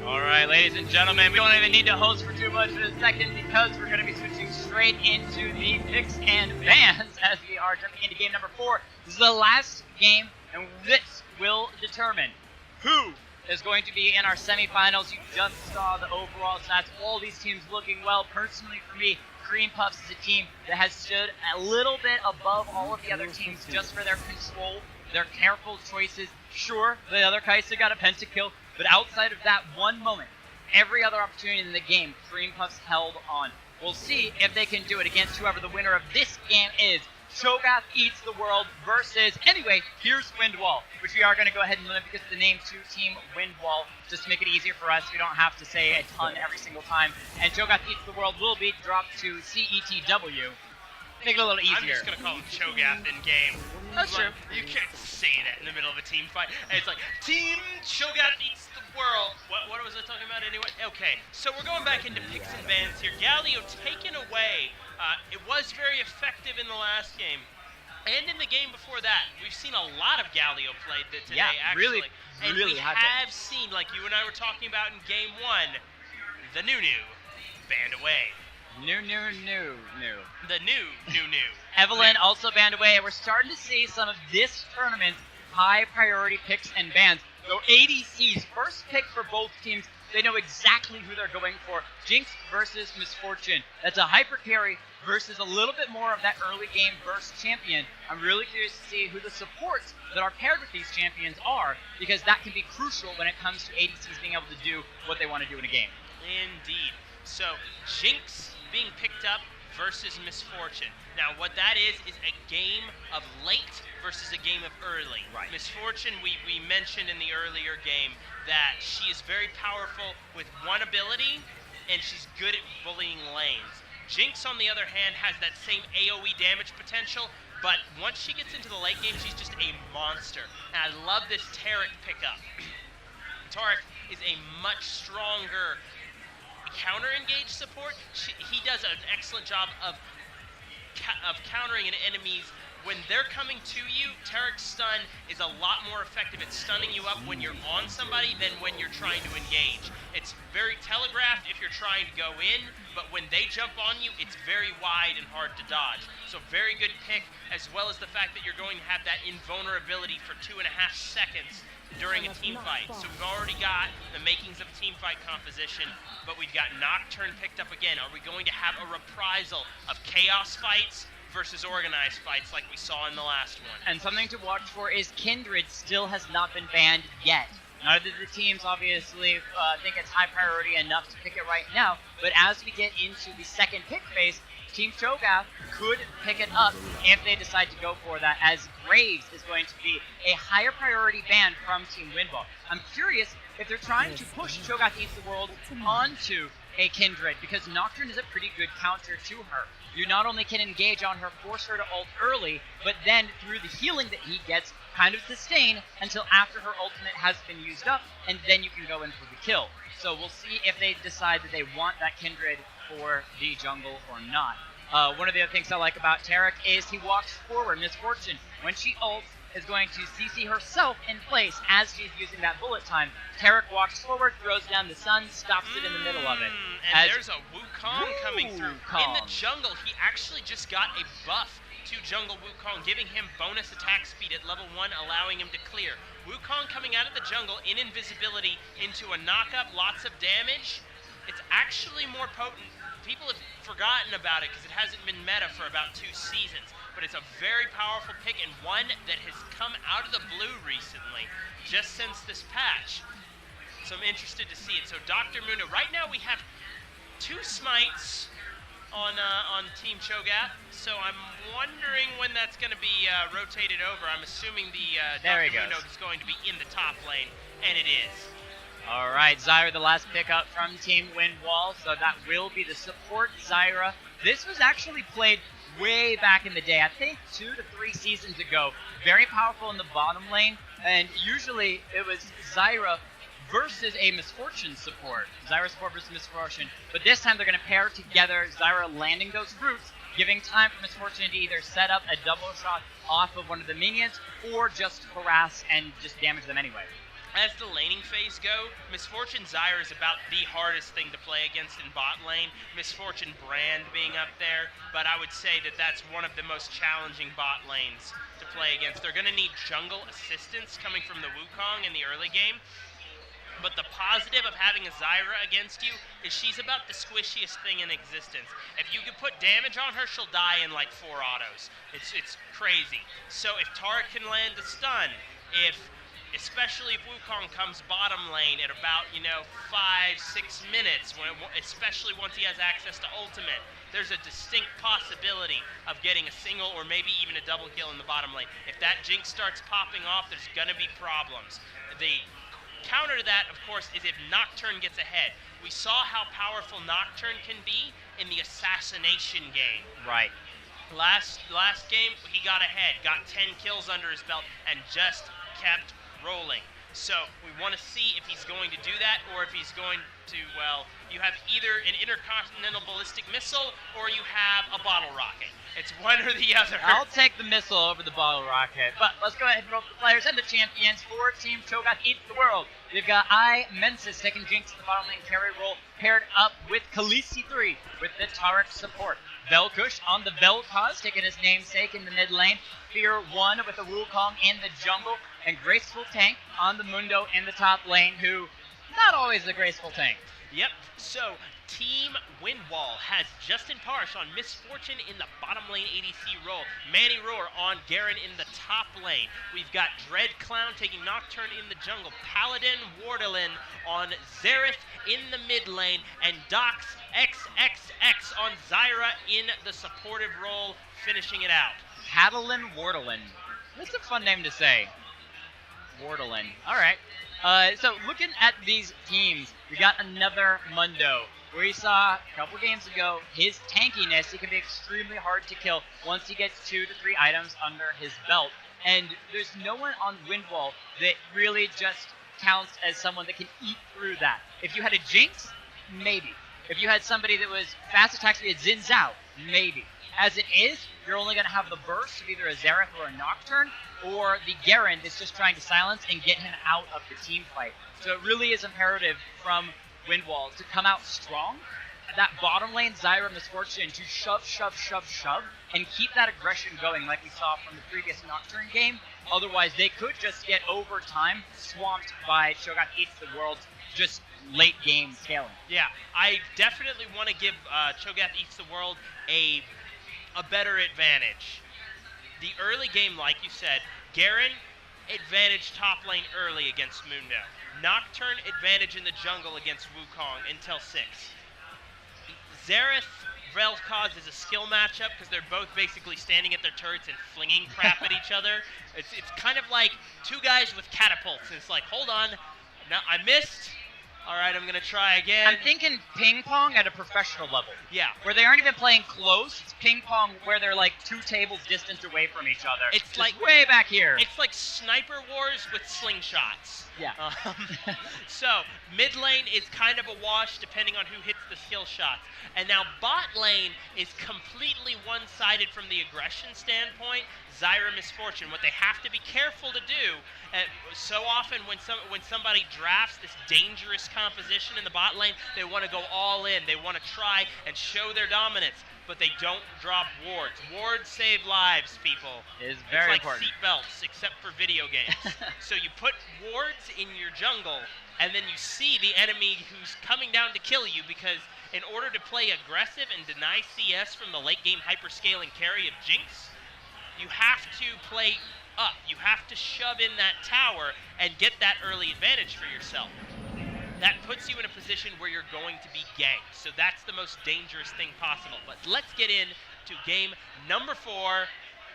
Alright, ladies and gentlemen, we don't even need to host for too much of a second because we're going to be switching straight into the picks and bans as we are jumping into game number 4. This is the last game, and this will determine who is going to be in our semifinals. You just saw the overall stats. All these teams looking well. Personally, for me, Cream Puffs is a team that has stood a little bit above all of the other teams just for their control, their careful choices. Sure, the other Kai'Sa got a pentakill, but outside of that one moment, every other opportunity in the game, Cream Puffs held on. We'll see if they can do it against whoever the winner of this game is. Cho'GathEatsTheWorld versus, anyway, here's Windwall, which we are going to go ahead and limit because the name to Team Windwall, just to make it easier for us. We don't have to say a ton every single time. And Cho'GathEatsTheWorld will be dropped to CETW. Make it a little easier. I'm just going to call him Cho'Gath in game. That's true. You can't say that in the middle of a team fight. And it's like, Team Cho'GathEatsTheWorld. What was I talking about anyway? Okay, so we're going back into picks and bans here. Galio taken away. It was very effective in the last game. And in the game before that, we've seen a lot of Galio played today, actually. And we have seen, like you and I were talking about in game 1, the new banned away. New. The new. Evelyn also banned away, and we're starting to see some of this tournament's high priority picks and bans. So ADC's first pick for both teams, they know exactly who they're going for. Jinx versus Misfortune. That's a hyper carry versus a little bit more of that early game burst champion. I'm really curious to see who the supports that are paired with these champions are, because that can be crucial when it comes to ADCs being able to do what they want to do in a game. Indeed. So Jinx being picked up versus Misfortune. Now what that is a game of late versus a game of early. Right. Misfortune, we mentioned in the earlier game that she is very powerful with one ability, and she's good at bullying lanes. Jinx, on the other hand, has that same AoE damage potential, but once she gets into the late game, she's just a monster. And I love this Taric pickup. Taric is a much stronger counter-engage support. He does an excellent job of countering an enemy's when they're coming to you. Taric's stun is a lot more effective at stunning you up when you're on somebody than when you're trying to engage. It's very telegraphed if you're trying to go in, but when they jump on you, it's very wide and hard to dodge. So very good pick, as well as the fact that you're going to have that invulnerability for 2.5 seconds during a team fight. So we've already got the makings of a team fight composition, but we've got Nocturne picked up again. Are we going to have a reprisal of chaos fights versus organized fights like we saw in the last one? And something to watch for is Kindred still has not been banned yet. Neither of the teams obviously think it's high priority enough to pick it right now, but as we get into the second pick phase, Team Cho'Gath could pick it up if they decide to go for that, as Graves is going to be a higher priority ban from Team Windwall. I'm curious if they're trying to push Cho'GathEatsTheWorld onto a Kindred, because Nocturne is a pretty good counter to her. You not only can engage on her, force her to ult early, but then through the healing that he gets, kind of sustain until after her ultimate has been used up, and then you can go in for the kill. So we'll see if they decide that they want that Kindred for the jungle or not. One of the other things I like about Taric is he walks forward. Misfortune, when she ults, is going to CC herself in place as she's using that bullet time. Taric walks forward, throws down the sun, stops it in the middle of it. And there's a Wukong coming through. In the jungle, he actually just got a buff to jungle Wukong, giving him bonus attack speed at level 1, allowing him to clear. Wukong coming out of the jungle in invisibility into a knockup, lots of damage. It's actually more potent. People have forgotten about it because it hasn't been meta for about 2 seasons. But it's a very powerful pick, and one that has come out of the blue recently, just since this patch. So I'm interested to see it. So Dr. Mundo, right now we have 2 smites on Team Cho'Gath. So I'm wondering when that's going to be rotated over. I'm assuming the Dr. Mundo is going to be in the top lane, and it is. All right, Zyra, the last pickup from Team Windwall, so that will be the support Zyra. This was actually played way back in the day, I think 2 to 3 seasons ago. Very powerful in the bottom lane, and usually it was Zyra versus a Misfortune support. Zyra support versus Misfortune, but this time they're going to pair together, Zyra landing those roots, giving time for Misfortune to either set up a double shot off of one of the minions, or just harass and just damage them anyway. As the laning phase go, Misfortune Zyra is about the hardest thing to play against in bot lane. Misfortune Brand being up there, but I would say that that's one of the most challenging bot lanes to play against. They're going to need jungle assistance coming from the Wukong in the early game. But the positive of having a Zyra against you is she's about the squishiest thing in existence. If you can put damage on her, she'll die in like 4 autos. It's crazy. So if Taric can land a stun, especially if Wukong comes bottom lane at about, 5-6 minutes, especially once he has access to ultimate, there's a distinct possibility of getting a single or maybe even a double kill in the bottom lane. If that Jinx starts popping off, there's going to be problems. The counter to that, of course, is if Nocturne gets ahead. We saw how powerful Nocturne can be in the assassination game. Right. Last game, he got ahead, got 10 kills under his belt, and just kept rolling. So we want to see if he's going to do that, or if he's going to, you have either an intercontinental ballistic missile, or you have a bottle rocket. It's one or the other. I'll take the missile over the bottle rocket. But let's go ahead and roll the players and the champions for Team Cho'GathEatsTheWorld. We've got iMencis taking Jinx in the bottom lane carry role, paired up with Khaleesi 3 with the Taric support. VelKush on the Vel'Koz, taking his namesake in the mid lane. Fear 1 with the Wukong in the jungle. And gracefultank on the Mundo in the top lane, who, not always a graceful tank. Yep, so Team Windwall has JustinParrish on Misfortune in the bottom lane ADC role. ManiRoar on Garen in the top lane. We've got DreadClown taking Nocturne in the jungle. Paladin, Wardelin on Xerath in the mid lane. And Dox XXX on Zyra in the supportive role, finishing it out. Paladin Wardelin. That's a fun name to say. Wardelin. All right. So looking at these teams, we got another Mundo, where you saw a couple games ago his tankiness. He can be extremely hard to kill once he gets 2 to 3 items under his belt. And there's no one on Windwall that really just counts as someone that can eat through that. If you had a Jinx, maybe. If you had somebody that was fast attacks via Xin Zhao, maybe. As it is, you're only going to have the burst of either a Xerath or a Nocturne, or the Garen that's just trying to silence and get him out of the team fight. So it really is imperative from Windwall to come out strong. That bottom lane Zyra Misfortune to shove, and keep that aggression going like we saw from the previous Nocturne game. Otherwise, they could just get over time swamped by Cho'GathEatsTheWorld's just late game scaling. Yeah, I definitely want to give Cho'GathEatsTheWorld a better advantage. The early game, like you said, Garen advantage top lane early against Mundo. Nocturne advantage in the jungle against Wukong until 6. Xerath Vel'Koz is a skill matchup because they're both basically standing at their turrets and flinging crap at each other. It's kind of like two guys with catapults. It's like, hold on, now I missed. All right, I'm going to try again. I'm thinking ping pong at a professional level. Yeah. Where they aren't even playing close. It's ping pong where they're like 2 tables distance away from each other. It's just like way back here. It's like Sniper Wars with slingshots. Yeah. So, mid lane is kind of a wash depending on who hits the skill shots. And now bot lane is completely one-sided from the aggression standpoint. Zyra Misfortune, what they have to be careful to do, so often when somebody drafts this dangerous composition in the bot lane, they want to go all in. They want to try and show their dominance, but they don't drop wards. Wards save lives, people. It is very important. important. It's like seatbelts, except for video games. So you put wards in your jungle, and then you see the enemy who's coming down to kill you, because in order to play aggressive and deny CS from the late game hyperscaling carry of Jinx, you have to play up. You have to shove in that tower and get that early advantage for yourself. That puts you in a position where you're going to be ganked. So that's the most dangerous thing possible. But let's get into game number 4,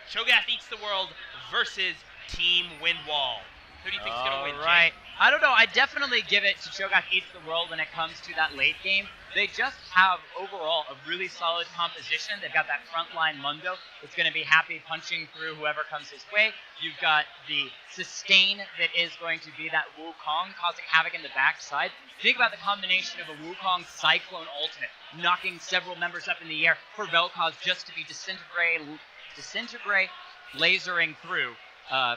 Cho'GathEatsTheWorld versus Team Windwall. Who do you think is going to win, Right. Jake? I don't know. I definitely give it to Cho'GathEatsTheWorld when it comes to that late game. They just have, overall, a really solid composition. They've got that frontline Mundo that's going to be happy punching through whoever comes his way. You've got the sustain that is going to be that Wukong causing havoc in the backside. Think about the combination of a Wukong Cyclone ultimate, knocking several members up in the air for Vel'Koz just to be disintegrate lasering through.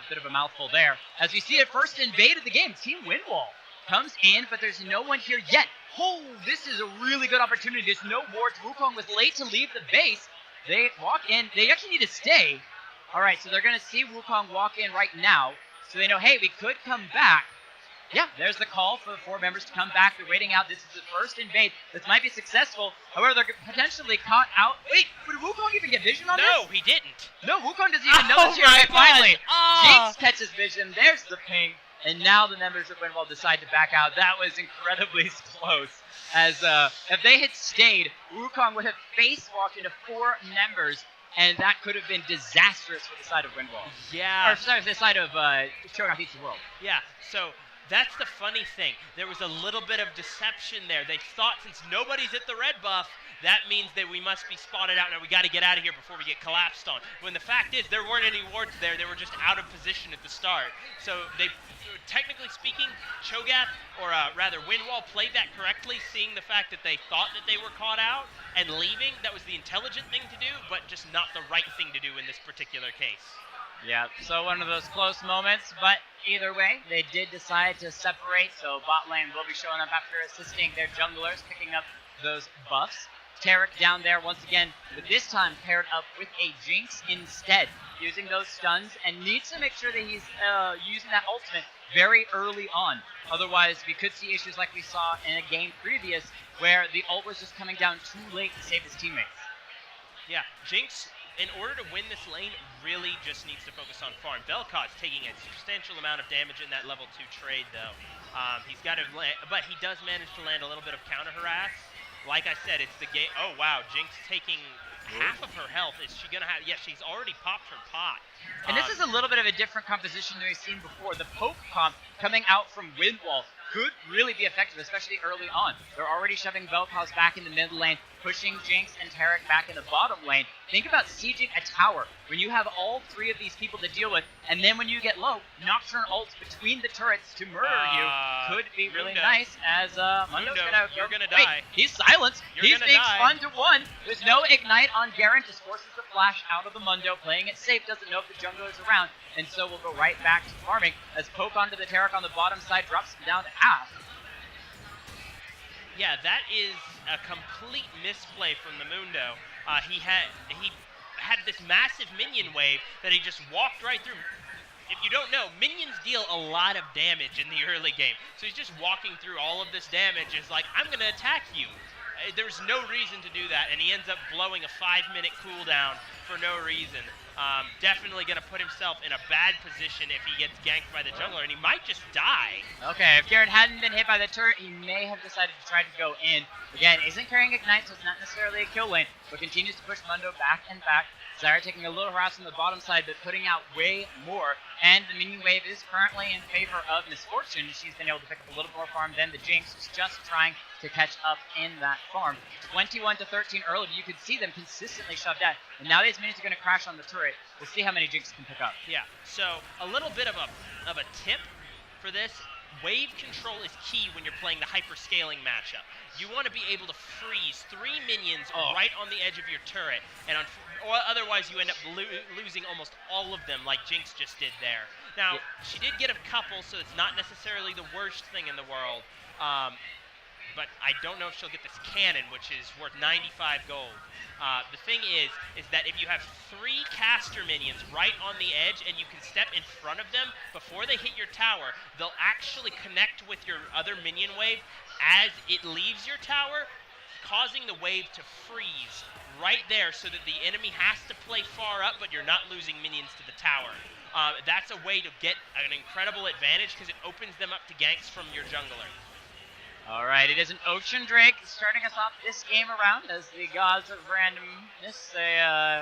bit of a mouthful there. As we see it first invade of the game, Team Windwall comes in, but there's no one here yet. Oh, this is a really good opportunity. There's no wards. Wukong was late to leave the base. They walk in. They actually need to stay. All right, so they're going to see Wukong walk in right now. So they know, hey, we could come back. Yeah, there's the call for the 4 members to come back. They're waiting out. This is the first invade. This might be successful. However, they're potentially caught out. Wait, would Wukong even get vision on this? No, he didn't. No, Wukong doesn't even know this here. Okay, finally, Jinx catches vision. There's the ping. And now the members of Windwall decide to back out. That was incredibly close. As if they had stayed, Wukong would have face-walked into 4 members, and that could have been disastrous for the side of Windwall. Yeah. Or sorry, for the side of CHO'GathEatsTheWorld. Yeah, so that's the funny thing. There was a little bit of deception there. They thought since nobody's at the red buff, that means that we must be spotted out. Now we got to get out of here before we get collapsed on. When the fact is, there weren't any wards there. They were just out of position at the start. So they, technically speaking, Cho'Gath, or rather Windwall, played that correctly, seeing the fact that they thought that they were caught out and leaving. That was the intelligent thing to do, but just not the right thing to do in this particular case. Yeah, so one of those close moments, but either way, they did decide to separate, so bot lane will be showing up after assisting their junglers, picking up those buffs. Taric down there once again, but this time paired up with a Jinx instead, using those stuns, and needs to make sure that he's using that ultimate very early on. Otherwise, we could see issues like we saw in a game previous, where the ult was just coming down too late to save his teammates. Yeah, Jinx, in order to win this lane, really just needs to focus on farm. Vel'Koz taking a substantial amount of damage in that level 2 trade, though. He's got to land, but he does manage to land a little bit of counter harass. Like I said, it's the game. Oh, wow. Jinx taking half of her health. Is she going to have... Yeah, she's already popped her pot. And this is a little bit of a different composition than we've seen before. The poke comp coming out from Windwall could really be effective, especially early on. They're already shoving Vel'Koz back in the mid lane, pushing Jinx and Taric back in the bottom lane. Think about sieging a tower when you have all 3 of these people to deal with, and then when you get low, Nocturne ults between the turrets to murder you could be really Mundo. nice, as Mundo's you're gonna Wait, die. he's silenced. He's being spun to 1. There's no ignite on Garen, just forces the flash out of the Mundo, playing it safe, doesn't know if the jungler's around, and so we'll go right back to farming as poke onto the Taric on the bottom side drops him down to half. Yeah, that is a complete misplay from the Mundo. He had this massive minion wave that he just walked right through. If you don't know, minions deal a lot of damage in the early game. So he's just walking through all of this damage. It's like, I'm going to attack you. There's no reason to do that, and he ends up blowing a 5-minute cooldown for no reason. Definitely going to put himself in a bad position if he gets ganked by the jungler, and he might just die. Okay, if Garen hadn't been hit by the turret, he may have decided to try to go in. Again, isn't carrying Ignite, so it's not necessarily a kill lane, but continues to push Mundo back and back. Xerath taking a little harass on the bottom side, but putting out way more. And the minion wave is currently in favor of Misfortune. She's been able to pick up a little more farm than the Jinx, who's just trying to catch up in that farm. 21 to 13 early, but you could see them consistently shoved out. And now these minions are going to crash on the turret. We'll see how many Jinx can pick up. Yeah, so a little bit of a tip for this. Wave control is key when you're playing the hyper-scaling matchup. You want to be able to freeze 3 minions right on the edge of your turret, and or otherwise you end up losing almost all of them like Jinx just did there. Now, she did get a couple, so it's not necessarily the worst thing in the world, but I don't know if she'll get this cannon, which is worth 95 gold. The thing is that if you have 3 caster minions right on the edge and you can step in front of them before they hit your tower, they'll actually connect with your other minion wave as it leaves your tower, causing the wave to freeze right there so that the enemy has to play far up, but you're not losing minions to the tower. That's a way to get an incredible advantage because it opens them up to ganks from your jungler. All right, it is an Ocean Drake starting us off this game around as the gods of randomness say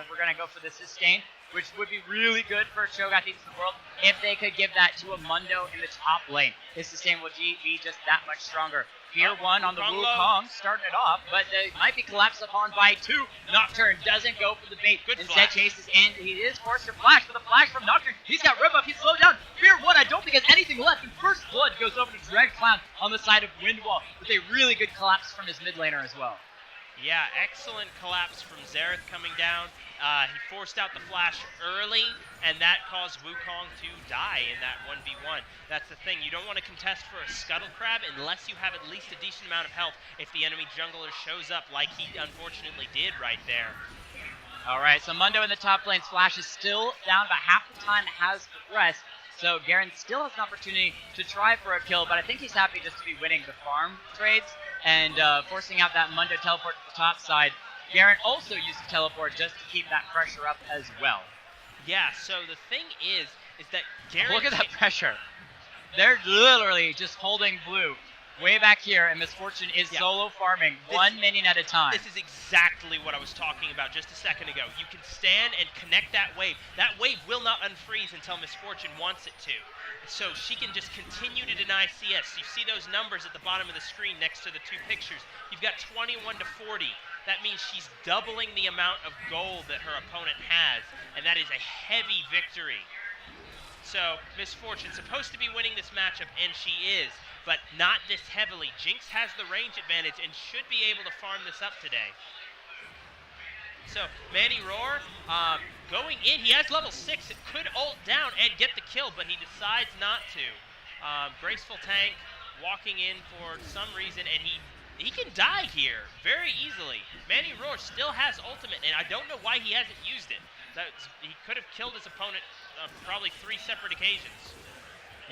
we're going to go for the sustain, which would be really good for CHO'GathEatsTheWorld if they could give that to a Mundo in the top lane. His sustain will be just that much stronger. Fear 1 on the Wukong starting it off, but they might be collapsed upon by 2. Nocturne doesn't go for the bait. Instead chases in. He is forced to flash, but the flash from Nocturne, he's got red buff, he's slowed down. Fear 1, I don't think has anything left, and First Blood goes over to DragonCon on the side of Windwall with a really good collapse from his mid laner as well. Yeah, excellent collapse from Xerath coming down. He forced out the flash early, and that caused Wukong to die in that 1v1. That's the thing. You don't want to contest for a Scuttle Crab unless you have at least a decent amount of health if the enemy jungler shows up like he unfortunately did right there. All right, so Mundo in the top lane's flash is still down. About half the time has progressed. So Garen still has an opportunity to try for a kill, but I think he's happy just to be winning the farm trades and forcing out that Mundo teleport to the top side. Garen also used the teleport just to keep that pressure up as well. Yeah, so the thing is that Garen... Look at that pressure. They're literally just holding blue way back here, and Misfortune is solo farming 1 minion at a time. This is exactly what I was talking about just a second ago. You can stand and connect that wave. That wave will not unfreeze until Misfortune wants it to. So she can just continue to deny CS. You see those numbers at the bottom of the screen next to the two pictures. You've got 21 to 40. That means she's doubling the amount of gold that her opponent has, and that is a heavy victory. So Misfortune supposed to be winning this matchup, and she is, but not this heavily. Jinx has the range advantage and should be able to farm this up today. So ManiRoar going in. He has level 6. It could ult down and get the kill, but he decides not to. Graceful Tank walking in for some reason, and he can die here very easily. ManiRoar still has ultimate, and I don't know why he hasn't used it. He could have killed his opponent probably 3 separate occasions.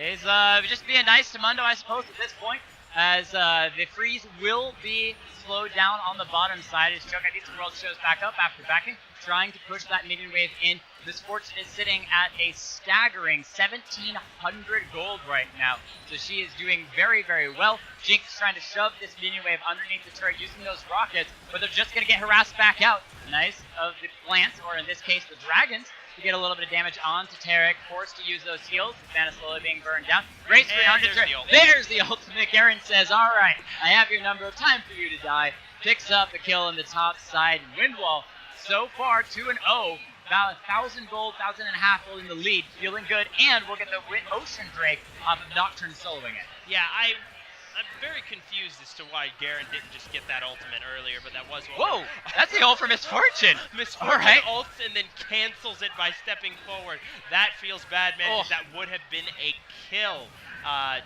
He's just being nice to Mundo, I suppose, at this point, as the freeze will be slowed down on the bottom side as CETW shows back up after backing, trying to push that minion wave in. Misfortune is sitting at a staggering 1,700 gold right now, so she is doing very, very well. Jinx is trying to shove this minion wave underneath the turret using those rockets, but they're just going to get harassed back out. Nice of the plants, or in this case the dragons, to get a little bit of damage onto Taric, forced to use those heals. Mana slowly being burned down. Gracefully onto Taric. There's the ultimate. Garen says, all right, I have your number. Time for you to die. Picks up the kill on the top side. Windwall, so far, 2-0. About 1,000 gold, 1,500 holding the lead. Feeling good. And we'll get the Ocean Drake off of Nocturne soloing it. Yeah, I'm very confused as to why Garen didn't just get that ultimate earlier, but that was what... Whoa! That's the ult for Misfortune! Misfortune ults and then cancels it by stepping forward. That feels bad, man, because that would have been a kill.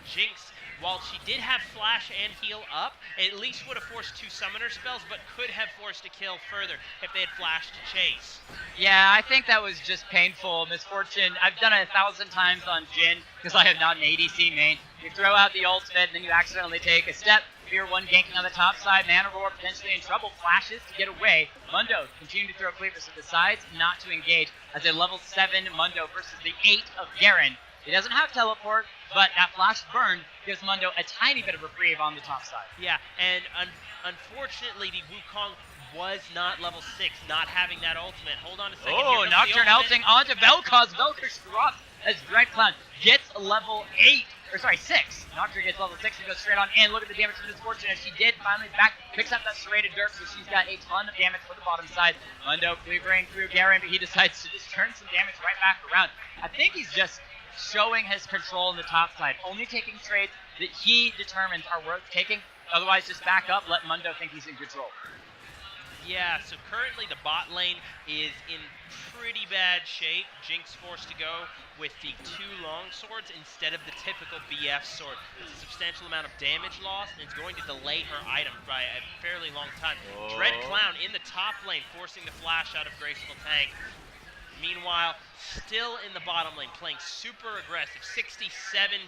Jinx, while she did have flash and heal up, at least would have forced 2 summoner spells, but could have forced a kill further if they had flashed to chase. Yeah, I think that was just painful. Misfortune, I've done it 1,000 times on Jhin, because I am not an ADC main. You throw out the ultimate, and then you accidentally take a step. Fear 1 ganking on the top side. ManiRoar potentially in trouble. Flashes to get away. Mundo continuing to throw cleavers to the sides, not to engage as a level 7 Mundo versus the 8 of Garen. He doesn't have teleport, but that flash burn gives Mundo a tiny bit of reprieve on the top side. Yeah, and unfortunately, the Wukong was not level 6, not having that ultimate. Hold on a second. Oh, Nocturne ulting onto VelKoz. VelKush drops as Dreadclown gets level 8. Or sorry, 6. Nocturne gets level 6 and goes straight on in. Look at the damage from Misfortune as she did finally back. Picks up that serrated dirt, so she's got a ton of damage for the bottom side. Mundo cleavering through Garen, but he decides to just turn some damage right back around. I think he's just showing his control on the top side, only taking trades that he determines are worth taking. Otherwise, just back up, let Mundo think he's in control. Yeah, so currently the bot lane is in pretty bad shape. Jinx forced to go with the 2 long swords instead of the typical BF sword. It's a substantial amount of damage loss, and it's going to delay her item by a fairly long time. Dreadclown in the top lane, forcing the flash out of Graceful Tank. Meanwhile, still in the bottom lane, playing super aggressive, 67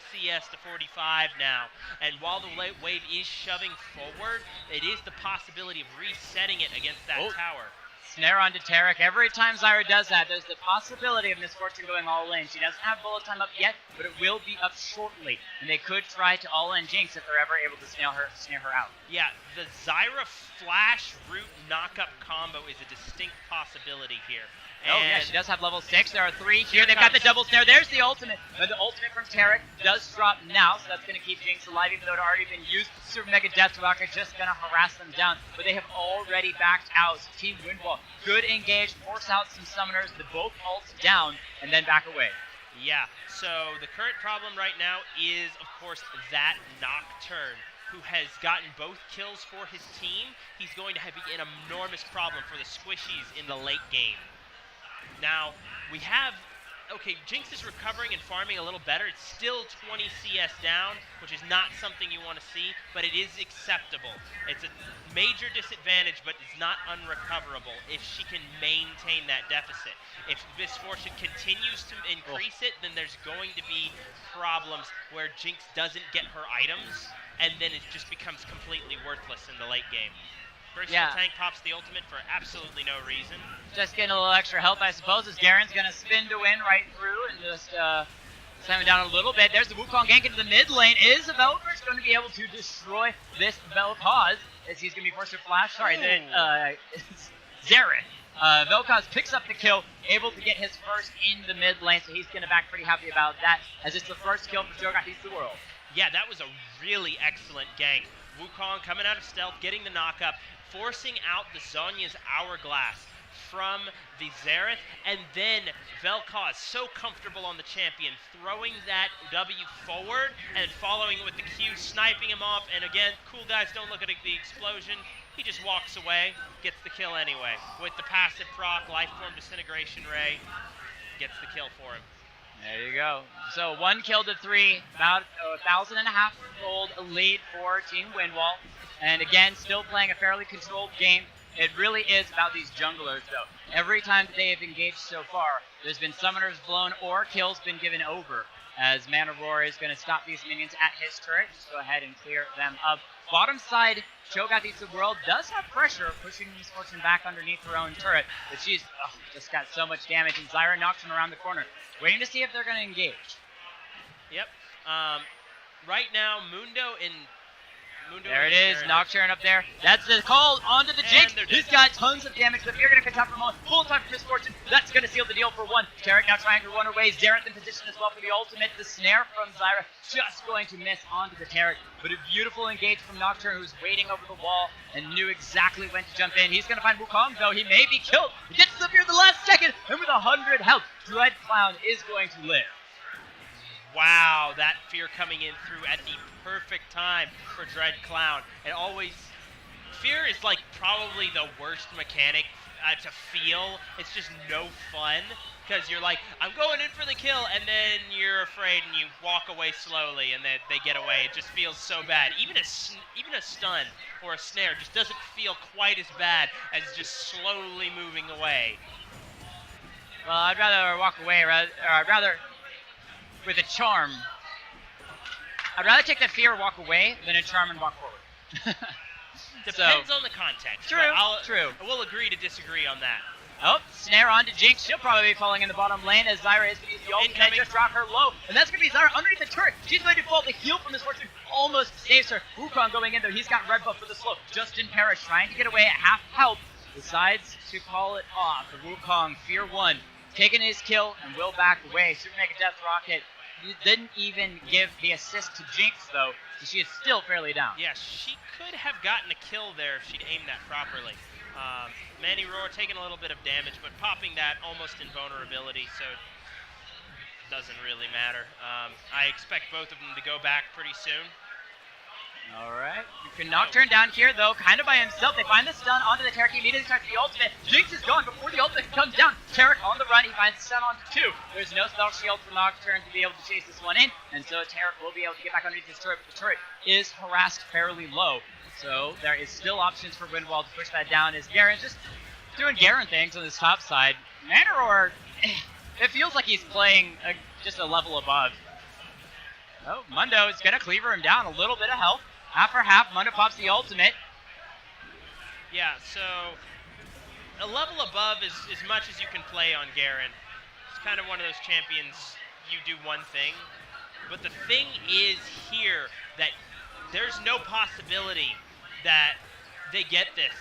CS to 45 now. And while the wave is shoving forward, it is the possibility of resetting it against that tower. Snare onto Taric. Every time Zyra does that, there's the possibility of Misfortune going all in. She doesn't have bullet time up yet, but it will be up shortly. And they could try to all in Jinx if they're ever able to snare her out. Yeah, the Zyra flash root knockup combo is a distinct possibility here. Oh, yeah, she does have level 6. There are 3 here. They've got the double snare. There's the ultimate. But the ultimate from Taric does drop now, so that's going to keep Jinx alive, even though it had already been used. Super Mega Death Rocket just going to harass them down. But they have already backed out. So Team Windwall, good engage, force out some summoners, the both ults down, and then back away. Yeah, so the current problem right now is, of course, that Nocturne. who has gotten both kills for his team, he's going to be an enormous problem for the squishies in the late game. Now, we have... Okay, Jinx is recovering and farming a little better. It's still 20 CS down, which is not something you want to see, but it is acceptable. It's a major disadvantage, but it's not unrecoverable if she can maintain that deficit. If Miss Fortune continues to increase it, then there's going to be problems where Jinx doesn't get her items, and then it just becomes completely worthless in the late game. Graceful Tank pops the ultimate for absolutely no reason. Just getting a little extra help, I suppose, as Garen's going to spin to win right through and just slam it down a little bit. There's the Wukong gank into the mid lane. Is VelKush going to be able to destroy this Vel'Koz as he's going to be forced to flash? Sorry, Xerath. VelKush picks up the kill, able to get his first in the mid lane, so he's going to back pretty happy about that, as it's the first kill for CETW. Yeah, that was a really excellent gank. Wukong coming out of stealth, getting the knock-up, forcing out the Zhonya's Hourglass from the Xerath, and then Vel'Koz so comfortable on the champion, throwing that W forward and following it with the Q, sniping him off, and again, cool guys don't look at the explosion, he just walks away, gets the kill anyway. With the passive proc, Lifeform Disintegration Ray, gets the kill for him. There you go. So 1 kill to 3, about 1,500 gold lead for Team Windwall. And again, still playing a fairly controlled game. It really is about these junglers, though. Every time that they have engaged so far, there's been summoners blown or kills been given over, as ManiRoar is going to stop these minions at his turret. Just go ahead and clear them up. Bottom side, Cho'GathEatsTheWorld does have pressure, pushing Miss Fortune back underneath her own turret, but she's just got so much damage, and Zyra Nocturne around the corner, waiting to see if they're going to engage. Yep. Right now, Mundo. There it is, Nocturne up there. That's the call onto the Jinx. He's got tons of damage. The Fear going to cut for a moment. Full time for Miss Fortune. That's going to seal the deal for 1. Taric now trying to run away. Xerath in position as well for the ultimate. The snare from Zyra just going to miss onto the Taric. But a beautiful engage from Nocturne, who's waiting over the wall and knew exactly when to jump in. He's going to find Wukong, though. He may be killed. He gets the Fear at the last second. And with 100 health, Dread Clown is going to live. Wow, that Fear coming in through at the perfect time for Dread Clown. And always, Fear is like probably the worst mechanic to feel. It's just no fun, because you're like, I'm going in for the kill, and then you're afraid and you walk away slowly and they get away. It just feels so bad. Even a stun or a snare just doesn't feel quite as bad as just slowly moving away. Well, I'd rather walk away, or I'd rather... with a charm. I'd rather take that Fear, walk away, than a charm and walk forward. Depends on the context. True, true. We'll agree to disagree on that. Oh, snare onto Jinx. She'll probably be falling in the bottom lane as Zyra is going to use the ult and just drop her low. And that's going to be Zyra underneath the turret. She's going to fall. The heal from Miss Fortune almost saves her. Wukong going in there. He's got red buff for the slow. JustinParrish trying to get away at half health. Decides to call it off. The Wukong, Fear 1. Taking his kill and will back away. Super Mega Death Rocket didn't even give the assist to Jinx, though, so she is still fairly down. Yeah, she could have gotten a kill there if she'd aimed that properly. ManiRoar taking a little bit of damage, but popping that almost invulnerability, so it doesn't really matter. I expect both of them to go back pretty soon. Alright, Nocturne down here, though, kind of by himself. They find the stun onto the Taric. He immediately starts the ultimate. Jinx is gone before the ultimate comes down. Taric on the run. He finds the stun onto 2. There's no spell shield for Nocturne to be able to chase this one in, and so Taric will be able to get back underneath his turret, but the turret is harassed fairly low. So there is still options for Windwall to push that down, as Garen just doing Garen things on this top side. ManiRoar, it feels like he's playing just a level above. Oh, Mundo is going to cleaver him down. A little bit of health. Half for half, Mundo pops the ultimate. Yeah, so a level above is as much as you can play on Garen. It's kind of one of those champions, you do one thing. But the thing is here that there's no possibility that they get this.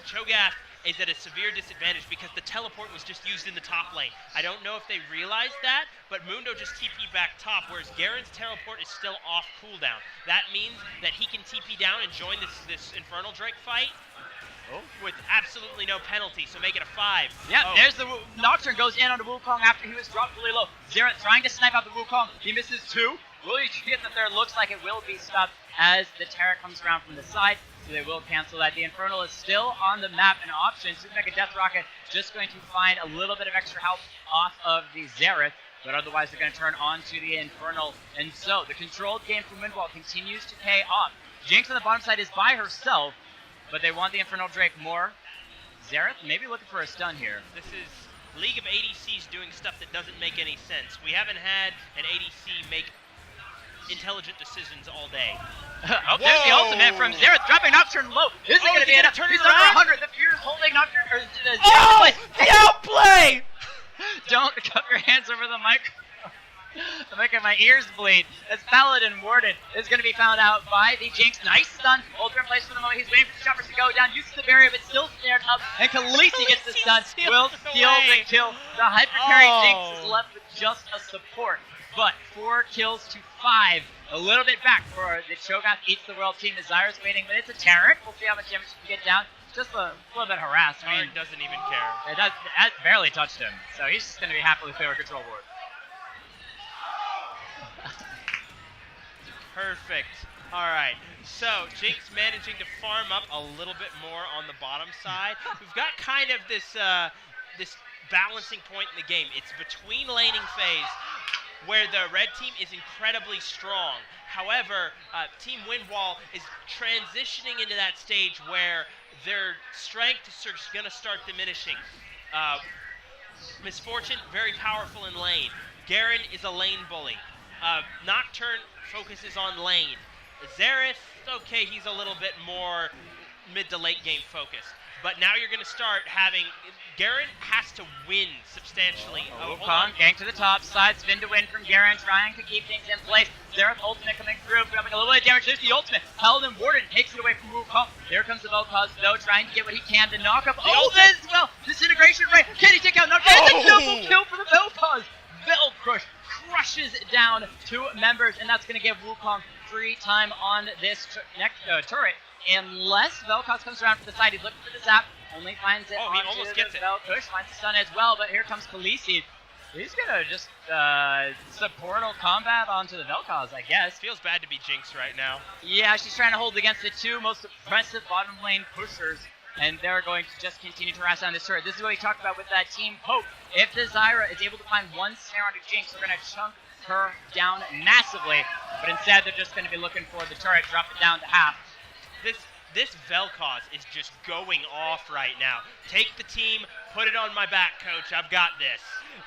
Cho'Gath is at a severe disadvantage because the teleport was just used in the top lane. I don't know if they realized that, but Mundo just TP back top, whereas Garen's teleport is still off cooldown. That means that he can TP down and join this Infernal Drake fight with absolutely no penalty, so make it a 5. Yeah, there's the Nocturne goes in on the Wukong after he was dropped really low. Xerath trying to snipe out the Wukong. He misses 2. Will he get the third? Looks like it will be stopped as the Taric comes around from the side, so they will cancel that. The Infernal is still on the map, an option. Super Mega Death Rocket just going to find a little bit of extra help off of the Xerath, but otherwise they're going to turn on to the Infernal. And so the controlled game from Windwall continues to pay off. Jinx on the bottom side is by herself, but they want the Infernal Drake more. Xerath maybe looking for a stun here. This is League of ADCs doing stuff that doesn't make any sense. We haven't had an ADC make intelligent decisions all day. There's the ultimate from Xerath, dropping Nocturne low. This is going to be enough. He's under 100. The Fear is holding Nocturne. The outplay! Don't cup your hands over the microphone. I'm making my ears bleed. As Paladin Warden is going to be found out by the Jinx. Nice stun. Ultimate place for the moment. He's waiting for the choppers to go down. Uses the barrier, but still snared up. And Khaleesi gets the stun. Will steal the kill. The hyper carry Jinx is left with just a support. But 4 kills to 5. A little bit back for the CETW team. Zyra's waiting, but it's a Taric. We'll see how much damage he can get down. Just a little bit harassed. I mean, doesn't even care. It barely touched him. So he's just going to be happily clear with control ward. Perfect. All right. So Jinx managing to farm up a little bit more on the bottom side. We've got kind of this this balancing point in the game. It's between laning phase, where the red team is incredibly strong. However, Team Windwall is transitioning into that stage where their strength is going to start diminishing. Misfortune, very powerful in lane. Garen is a lane bully. Nocturne focuses on lane. Xerath, okay, he's a little bit more mid to late game focused. But now you're going to start having... Garen has to win substantially. Wukong, gang to the top side, spin to win from Garen, trying to keep things in place. Xerath ultimate coming through, grabbing a little bit of damage. There's the ultimate. Paladin Warden takes it away from Wukong. There comes the Vel'Koz, though, trying to get what he can to knock up as well. Disintegration ray. Can he take out Nocturne? It's a double kill for the Vel'Koz. VelKush crushes down 2 members, and that's going to give Wukong free time on this next turret. Unless Vel'Koz comes around from the side, he's looking for the zap, only finds it he almost gets it. VelKush finds the stun as well, but here comes Khaleesi. He's going to just supportal combat onto the Vel'Koz, I guess. Feels bad to be Jinx right now. Yeah, she's trying to hold against the 2 most impressive bottom lane pushers, and they're going to just continue to harass down this turret. This is what we talked about with that Team Poke. If the Zyra is able to find 1 snare onto Jinx, they're going to chunk her down massively, but instead they're just going to be looking for the turret, drop it down to half. This Vel'Koz is just going off right now. Take the team, put it on my back, coach. I've got this.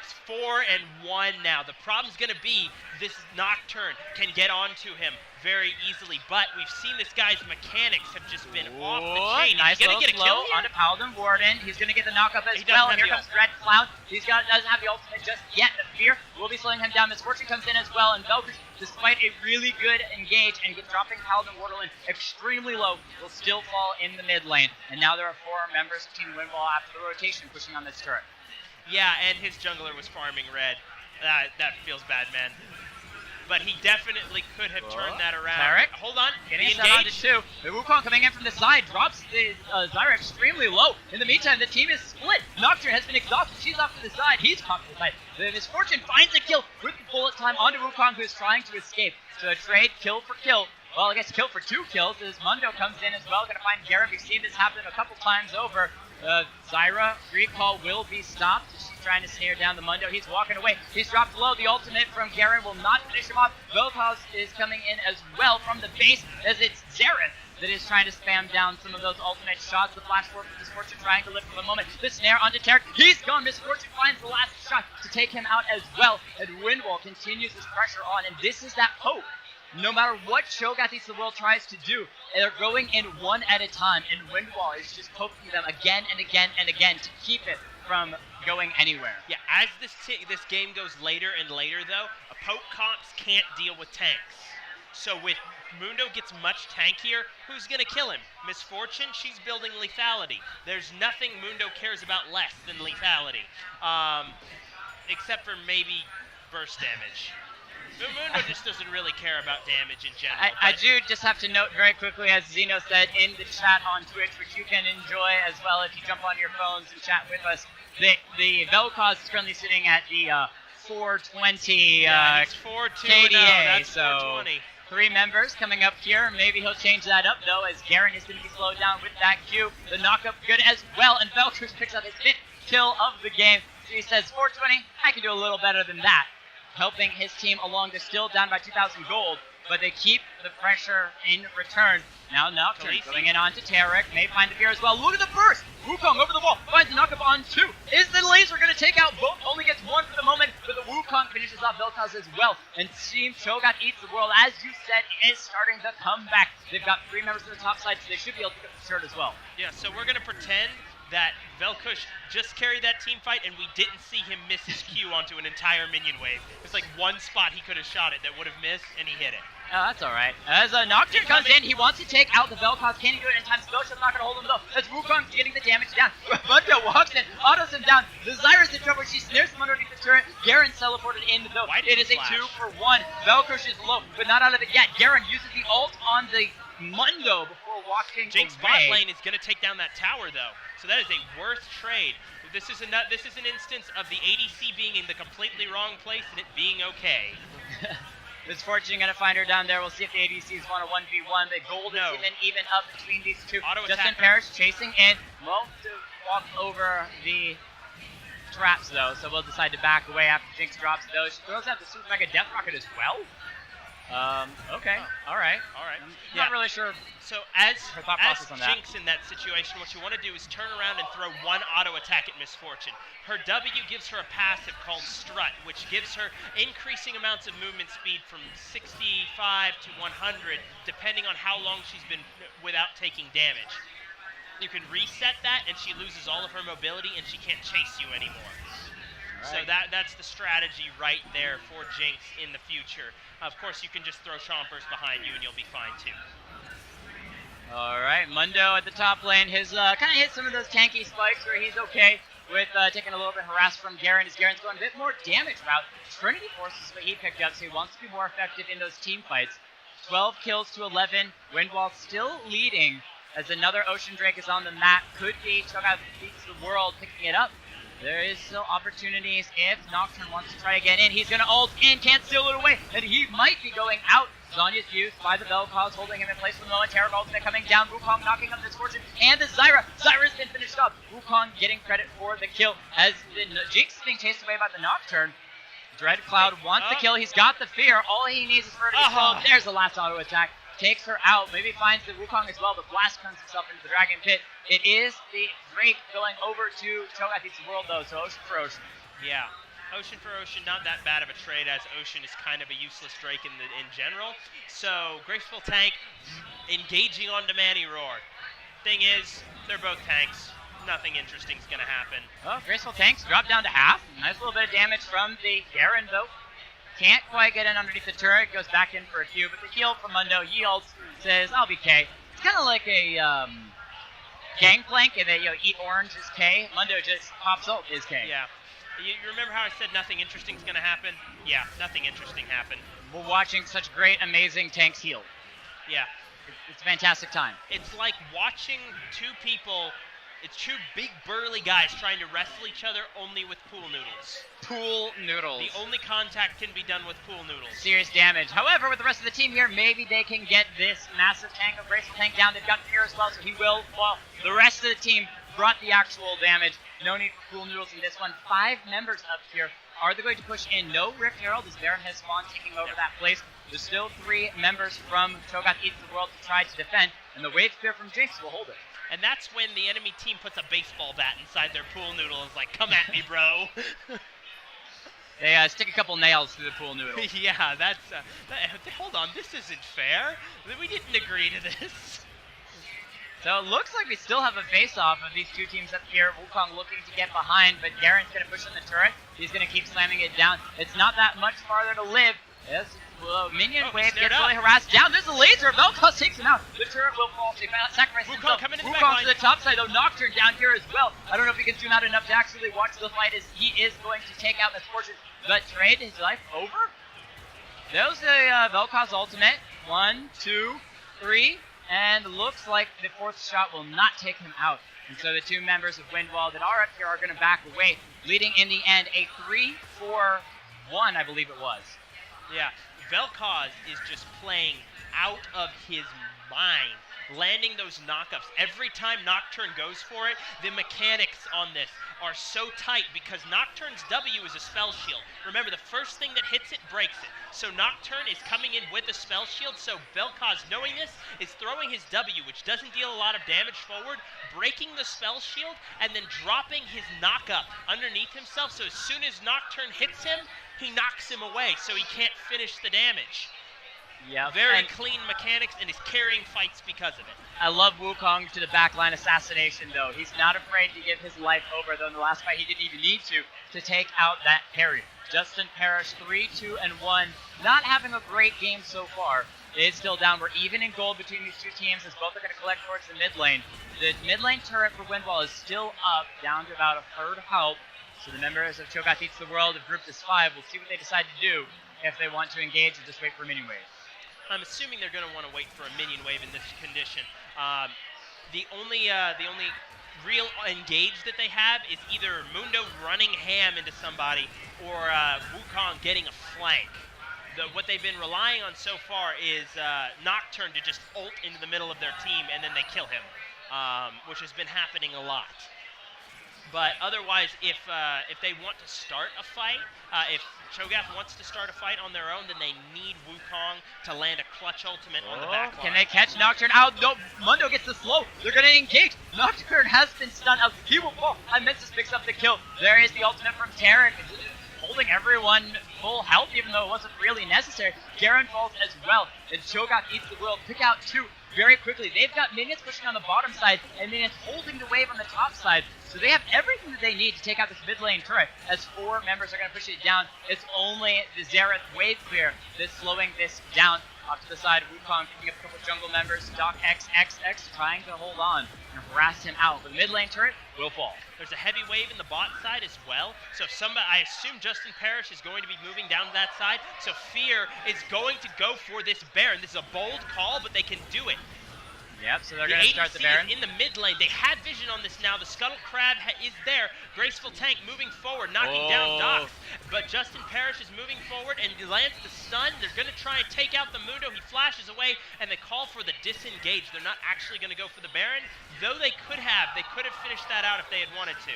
It's 4-1 now. The problem's going to be this Nocturne can get onto him very easily, but we've seen this guy's mechanics have just been off the chain. Nice He's going to get a kill onto Paladin Warden. He's going to get the knock up as well. And here comes Red Cloud. Doesn't have the ultimate just yet. The Fear will be slowing him down. Misfortune comes in as well, and VelKush, despite a really good engage and dropping Paladin Wardelin extremely low, will still fall in the mid lane. And now there are 4 members of Team Windwall after the rotation pushing on this turret. Yeah, and his jungler was farming red. That feels bad, man. But he definitely could have turned that around. Taric, hold on. Getting shot onto 2. The Wukong coming in from the side drops the Zyra extremely low. In the meantime, the team is split. Nocturne has been exhausted. She's off to the side. He's caught to the side. The Misfortune finds a kill with the bullet time onto Wukong, who is trying to escape. So a trade kill for kill. Well, I guess kill for 2 kills as Mundo comes in as well. Going to find Garen. We've seen this happen a couple times over. Zyra recall will be stopped. She's trying to snare down the Mundo. He's walking away. He's dropped low. The ultimate from Garen will not finish him off. Vel'Koz is coming in as well from the base as it's Xerath that is trying to spam down some of those ultimate shots. The flash forward from Misfortune trying to lift for the moment. The snare onto Taric. He's gone. Misfortune finds the last shot to take him out as well. And Windwall continues his pressure on. And this is that poke. No matter what CO'GathEatsTheWorld tries to do, they're going in 1 at a time, and Windwall is just poking them again and again and again to keep it from going anywhere. Yeah, as this game goes later and later, though, poke comps can't deal with tanks. So with Mundo gets much tankier, who's going to kill him? Misfortune, she's building lethality. There's nothing Mundo cares about less than lethality, except for maybe burst damage. Mundo just doesn't really care about damage in general. I do just have to note very quickly, as Zeno said in the chat on Twitch, which you can enjoy as well if you jump on your phones and chat with us, the Vel'Koz is currently sitting at the 420 he's 4-2 KDA, that's so 420. 3 members coming up here. Maybe he'll change that up, though, as Garen is going to be slowed down with that Q. The knockup good as well, and VelKush picks up his 5th kill of the game. So he says, 420, I can do a little better than that. Helping his team along. They're still down by 2,000 gold, but they keep the pressure in return. Now Nocturne going in onto Taric, may find the fear as well. Look at the burst! Wukong over the wall, finds the knockup on 2. Is the laser going to take out both? Only gets 1 for the moment, but the Wukong finishes off Vel'Koz as well. And Team Cho'GathEatsTheWorld, as you said, is starting to come back. They've got 3 members on the top side, so they should be able to get the shirt as well. Yeah, so we're going to pretend that VelKush just carried that team fight and we didn't see him miss his Q onto an entire minion wave. There's like one spot he could have shot it that would have missed, and he hit it. Oh, that's alright. As Nocturne comes in, he wants to take out the Vel'Koz. Can he do it in time? Vel'Koz's not going to hold him though. As Wukong getting the damage down. Mundo walks in, autos him down. The Zyra's in trouble. She snares him underneath the turret. Garen teleported in though. It is a 2-for-1. VelKush is low, but not out of it yet. Garen uses the ult on the Mundo before walking Jinx away. bot lane is going to take down that tower though. So that is a worth trade. This is an instance of the ADC being in the completely wrong place and it being okay. Misfortune going to find her down there. We'll see if the ADCs want a 1v1. The gold is even up between these two. JustinParrish chasing in. Won't walk over the traps though, so we'll decide to back away after Jinx drops those. She throws out the Super Mega Death Rocket as well. Okay. All right. I'm not really sure. So as Jinx in that situation, what you want to do is turn around and throw 1 auto attack at Misfortune. Her W gives her a passive called Strut, which gives her increasing amounts of movement speed from 65 to 100, depending on how long she's been without taking damage. You can reset that, and she loses all of her mobility, and she can't chase you anymore. So that's the strategy right there for Jinx in the future. Of course, you can just throw Chompers behind you and you'll be fine too. All right, Mundo at the top lane. His kind of hit some of those tanky spikes where he's okay with taking a little bit harassed from Garen. As Garen's going a bit more damage route. Trinity Force is what he picked up, so he wants to be more effective in those team fights. 12 kills to 11. Windwall still leading as another Ocean Drake is on the map. Could be CETW picking it up. There is still opportunities if Nocturne wants to try to get in. He's going to ult in, can't steal it away, and he might be going out. Zonya's used by the Vel'Koz, holding him in place for the moment. Taric ultimate coming down. Wukong knocking up Misfortune and the Zyra. Zyra's been finished up. Wukong getting credit for the kill as the Jinx is being chased away by the Nocturne. Dreadcloud wants the kill. He's got the fear. All he needs is for her to be killed. There's the last auto attack. Takes her out. Maybe finds the Wukong as well. The blast turns himself into the Dragon Pit. It is the Drake going over to Cho'GathEatsTheWorld though, so Ocean for Ocean. Yeah. Ocean for Ocean, not that bad of a trade, as Ocean is kind of a useless Drake in general. So, Graceful Tank engaging onto ManiRoar. Thing is, they're both tanks. Nothing interesting is going to happen. Oh, Graceful Tanks drop down to half. Nice little bit of damage from the Garen, though. Can't quite get in underneath the turret. Goes back in for a Q, but the heal from Mundo yields. Says, I'll be K. It's kind of like a Gangplank, and then eat orange is K. Mundo just pops ult is K. Yeah. You remember how I said nothing interesting is going to happen? Yeah, nothing interesting happened. We're watching such great, amazing tanks heal. Yeah. It's a fantastic time. It's like watching two big burly guys trying to wrestle each other only with pool noodles. Pool noodles. The only contact can be done with pool noodles. Serious damage. However, with the rest of the team here, maybe they can get this massive tank of Graceful Tank down. They've got fear as well, so he will fall. The rest of the team brought the actual damage. No need for pool noodles in this one. 5 members up here. Are they going to push in? No Rift Herald as Baron has spawned, taking over that place. There's still 3 members from Cho'GathEatsTheWorld to try to defend, and the wave spear from Jinx will hold it. And that's when the enemy team puts a baseball bat inside their pool noodle and is like, come at me, bro. They stick a couple nails through the pool noodle. Yeah, that's... hold on, this isn't fair. We didn't agree to this. So it looks like we still have a face-off of these two teams up here. Wukong looking to get behind, but Garen's going to push on the turret. He's going to keep slamming it down. It's not that much farther to live. Yes, minion wave gets really harassed down. There's a laser. Vel'Koz takes him out. The turret will fall. They sacrifice himself. Wukong to the top side, though. Nocturne down here as well. I don't know if he can zoom out enough to actually watch the fight as he is going to take out Misfortune. But trade his life over? There's the Vel'Koz ultimate. 1, 2, 3, and looks like the fourth shot will not take him out. And so the two members of Windwall that are up here are going to back away, leading in the end a 3-4-1, I believe it was. Yeah, Vel'Koz is just playing out of his mind, landing those knockups. Every time Nocturne goes for it, the mechanics on this are so tight because Nocturne's W is a spell shield. Remember, the first thing that hits it breaks it. So Nocturne is coming in with a spell shield, so Vel'Koz, knowing this, is throwing his W, which doesn't deal a lot of damage forward, breaking the spell shield, and then dropping his knockup underneath himself, so as soon as Nocturne hits him, he knocks him away, so he can't finish the damage. Yeah, very clean mechanics, and is carrying fights because of it. I love Wukong to the backline assassination, though. He's not afraid to give his life over, though in the last fight he didn't even need to take out that carry. JustinParrish 3-2-1, not having a great game so far. It is still down. We're even in gold between these two teams as both are going to collect towards the mid lane. The mid lane turret for Windwall is still up, down to about a third health. So the members of COGATHEatsTheWorld have grouped as 5. We'll see what they decide to do if they want to engage or just wait for a minion wave. I'm assuming they're going to want to wait for a minion wave in this condition. The only real engage that they have is either Mundo running ham into somebody or Wukong getting a flank. What they've been relying on so far is Nocturne to just ult into the middle of their team and then they kill him, which has been happening a lot. But otherwise, if they want to start a fight, if Cho'Gath wants to start a fight on their own, then they need Wukong to land a clutch ultimate on the back line. Can they catch Nocturne out? No, Mundo gets the slow. They're going to engage. Nocturne has been stunned out. He will fall. iMencis picks up the kill. There is the ultimate from Taric, holding everyone full health, even though it wasn't really necessary. Garen falls as well, and COGATHEatsTheWorld pick out 2 very quickly. They've got minions pushing on the bottom side, and minions holding the wave on the top side. So they have everything that they need to take out this mid lane turret, as 4 members are going to push it down. It's only the Xerath wave clear that's slowing this down. Off to the side, Wukong picking up a couple jungle members. Doc XXX trying to hold on and harass him out. But the mid lane turret will fall. There's a heavy wave in the bot side as well. So if somebody, I assume JustinParrish is going to be moving down to that side. So Fear is going to go for this Baron. This is a bold call, but they can do it. Yep, so they're going to start the Baron. In the mid lane. They had vision on this now. The Scuttle Crab is there. gracefultank moving forward, knocking down Dox. But JustinParrish is moving forward and lands the stun. They're going to try and take out the Mundo. He flashes away, and they call for the disengage. They're not actually going to go for the Baron, though they could have. They could have finished that out if they had wanted to.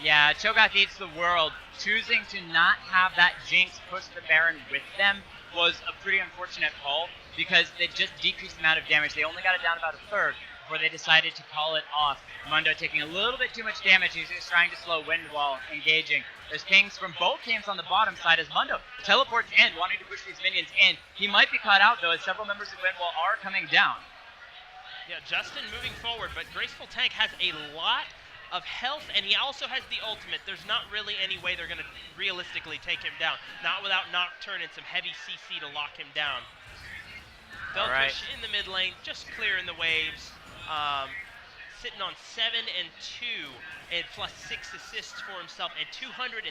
Yeah, COGATHEatsTheWorld choosing to not have that Jinx push the Baron with them was a pretty unfortunate call, because they just decreased the amount of damage. They only got it down about a third before they decided to call it off. Mundo taking a little bit too much damage. He's just trying to slow Windwall engaging. There's pings from both teams on the bottom side as Mundo teleports in, wanting to push these minions in. He might be caught out, though, as several members of Windwall are coming down. Yeah, Justin moving forward, but gracefultank has a lot of health, and he also has the ultimate. There's not really any way they're going to realistically take him down. Not without Nocturne and some heavy CC to lock him down. VelKush in the mid lane, just clearing the waves. Sitting on 7 and 2, and plus 6 assists for himself, and 213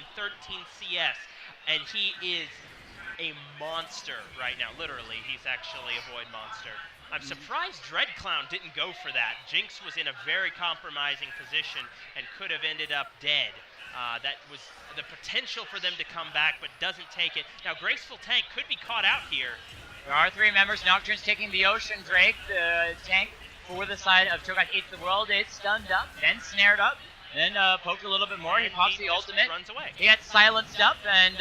CS. And he is a monster right now. Literally, he's actually a void monster. I'm surprised DreadClown didn't go for that. Jinx was in a very compromising position and could have ended up dead. That was the potential for them to come back, but doesn't take it. Now, gracefultank could be caught out here. There are 3 members. Nocturne's taking the Ocean Drake. The tank for the side of COGATHEatsTheWorld. It's stunned up, then snared up, then poked a little bit more. And he pops the ultimate. Runs away. He gets silenced up, and